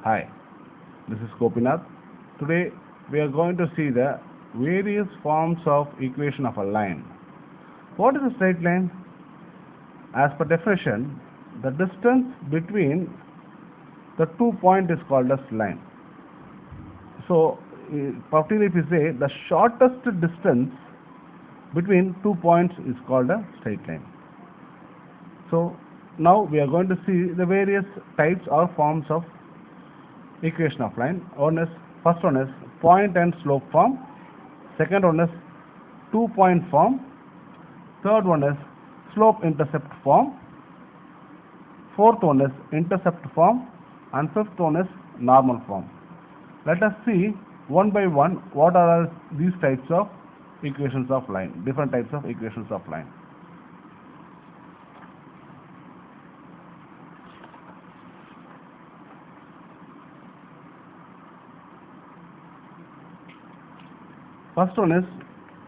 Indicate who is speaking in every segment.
Speaker 1: Hi, this is Gopinath. Today we are going to see the various forms of equation of a line. What is a straight line? As per definition, the distance between the 2 points is called as line. So, particularly if you say the shortest distance between 2 points is called a straight line. So, now we are going to see the various types or forms of equation of line. First one is point and slope form. Second one is 2 point form. Third one is slope intercept form. Fourth one is intercept form, and fifth one is normal form. Let us see one by one what are these types of equations of line, different types of equations of line. First one is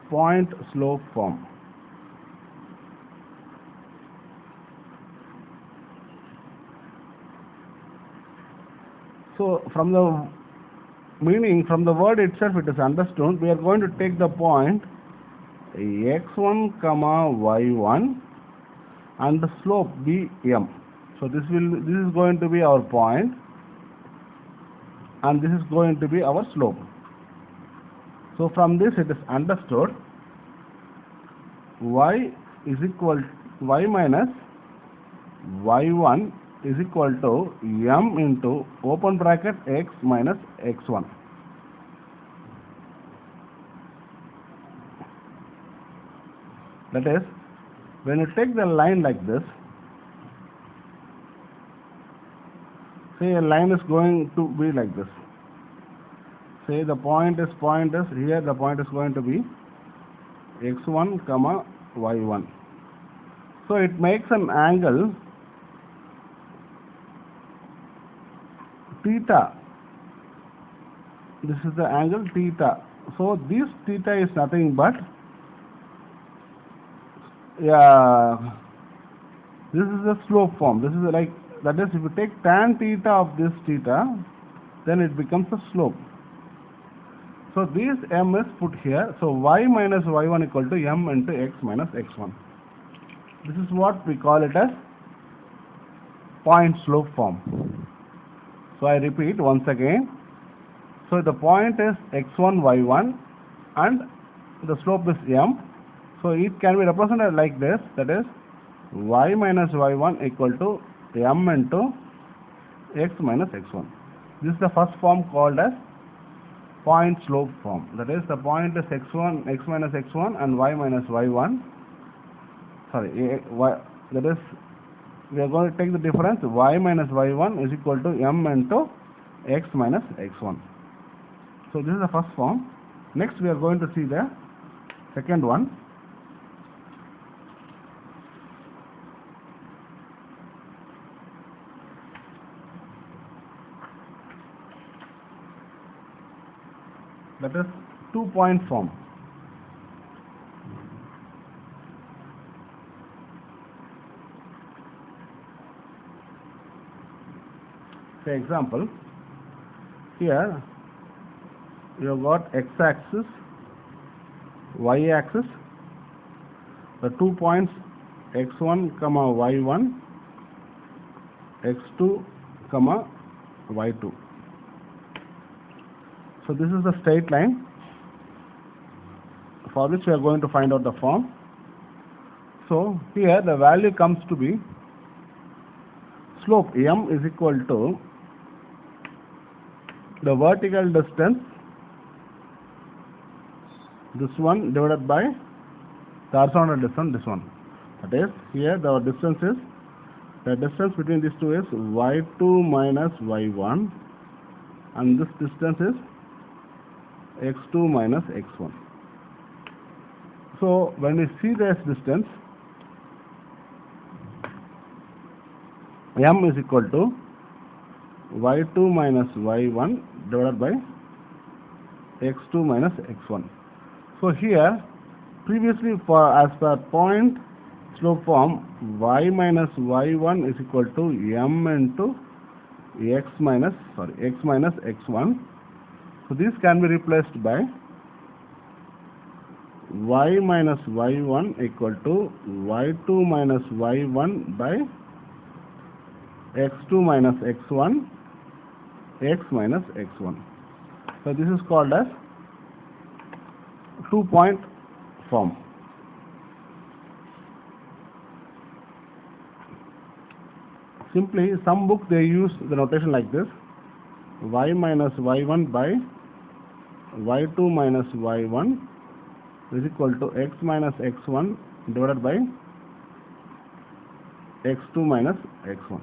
Speaker 1: point slope form. So from the meaning, from the word itself it is understood, we are going to take the point x1 comma y1 and the slope be m. So this is going to be our point and this is going to be our slope. So from this it is understood y minus y1 is equal to m into open bracket x minus x1. That is, when you take the line like this, say a line is going to be like this. Say the point is here, the point is going to be x1 comma y1. So it makes an angle theta. This is the angle theta. So this theta is nothing but this is the slope form. This is like, that is, if you take tan theta of this theta, then it becomes a slope. So this m is put here. So y minus y1 equal to m into x minus x1. This is what we call it as point slope form. So I repeat once again. So the point is x1 y1 and the slope is m. So it can be represented like this, that is y minus y1 equal to m into x minus x1. This is the first form called as point slope form. That is, the point is x1, x minus x1 and y minus y1. Sorry, that is, we are going to take the difference, y minus y1 is equal to m into x minus x1. So this is the first form. Next we are going to see the second one. That is 2 point form. For example, here you have got x-axis, y-axis, the 2 points x1 comma y1, x2 comma y2. So this is the straight line for which we are going to find out the form. So here the value comes to be slope m is equal to the vertical distance, this one, divided by the horizontal distance, this one. That is, here the distance is, the distance between these two is y2 minus y1 and this distance is x2 minus x1. So when we see this distance, m is equal to y2 minus y1 divided by x2 minus x1. So here, previously as per point slope form, y minus y1 is equal to m into x minus x1. So this can be replaced by y minus y1 equal to y2 minus y1 by x2 minus x1 x minus x1. So this is called as 2-point form. Simply, some book they use the notation like this: y minus y1 by y2 minus y1 is equal to x minus x1 divided by x2 minus x1.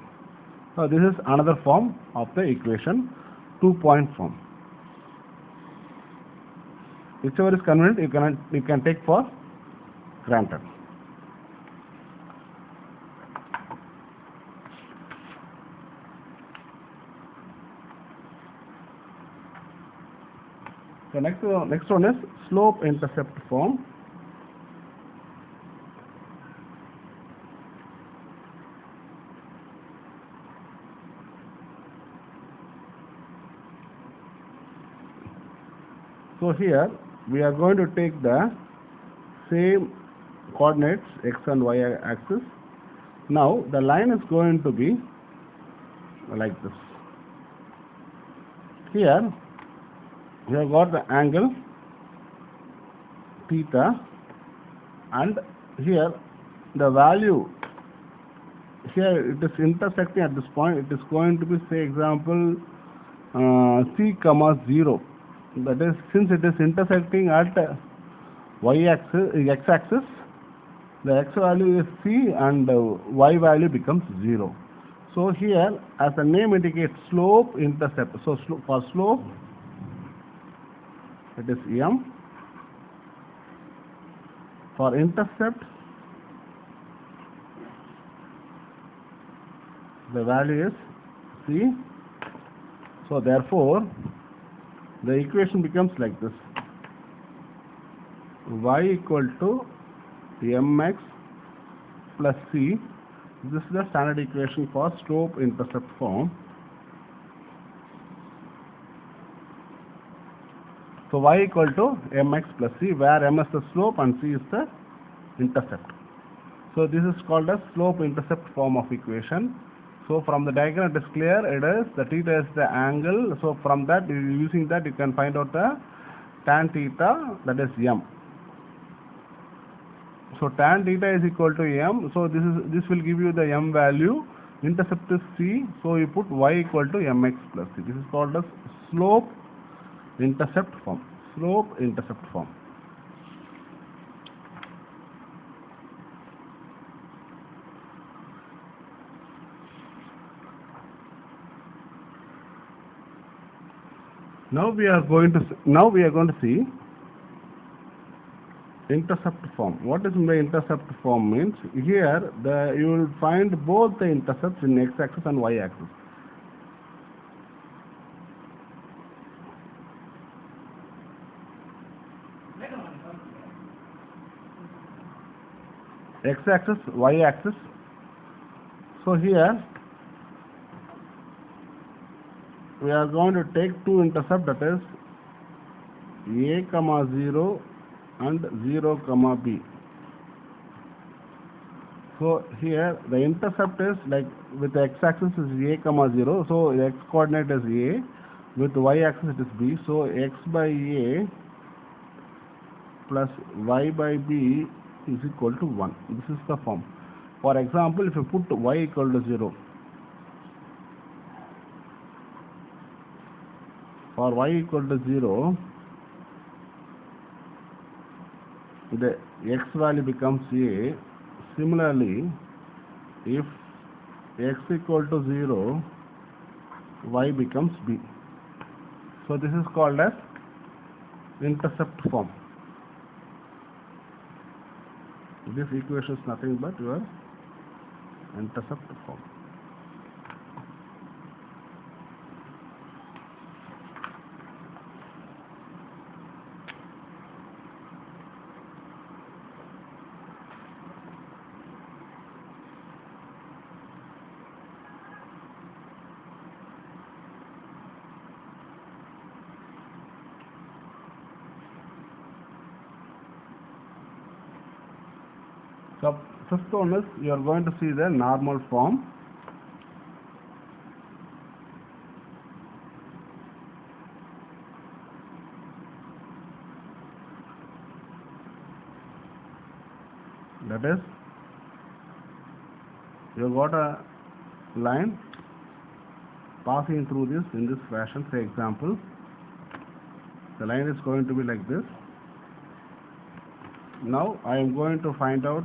Speaker 1: So this is another form of the equation, 2-point form. Whichever is convenient, you can take for granted. So next one is slope intercept form. So here we are going to take the same coordinates x and y axis. Now the line is going to be like this. Here we have got the angle theta, and here the value, here it is intersecting at this point. It is going to be, say example, c comma 0. That is, since it is intersecting at y-axis, x-axis, the x value is c and y value becomes 0. So here, as the name indicates, slope intercept. So for slope, it is m. For intercept, the value is c. So therefore, the equation becomes like this: y equal to mx plus c. This is the standard equation for slope intercept form. So y equal to mx plus c, where m is the slope and c is the intercept. So this is called as slope intercept form of equation. So from the diagram it is clear, it is the theta is the angle. So from that, using that, you can find out the tan theta, that is m. So tan theta is equal to m. So this will give you the m value. Intercept is c. So you put y equal to mx plus c. This is called as slope intercept form. Slope intercept form. Now we are going to see intercept form. What is the intercept form means? Here you will find both the intercepts in x-axis and y-axis. X-axis, y-axis. So here we are going to take two intercepts, that is a comma 0 and 0 comma b. So here the intercept is like with the x-axis is a comma 0, so the x coordinate is a, with the y-axis it is b. So x by a plus y by b is equal to 1. This is the form. For example, if you put y equal to 0, for y equal to 0, the x value becomes a. Similarly, if x equal to 0, y becomes b. So this is called as intercept form. This equation is nothing but your intercept form. So fifth one is you are going to see the normal form. That is, you got a line passing through this in this fashion. Say example, the line is going to be like this. Now I am going to find out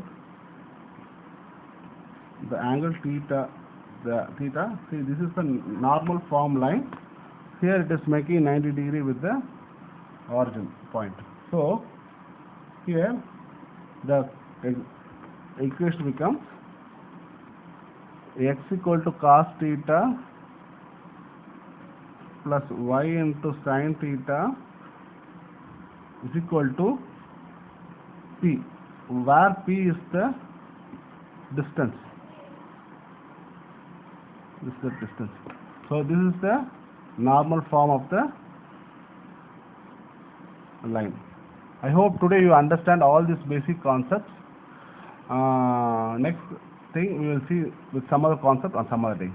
Speaker 1: the angle theta. The theta, see, this is the normal form line. Here it is making 90 degree with the origin point. So here the equation becomes x equal to cos theta plus y into sin theta is equal to p, where p is the distance. This is the distance. So this is the normal form of the line. I hope today you understand all these basic concepts. Next thing we will see with some other concept on some other day.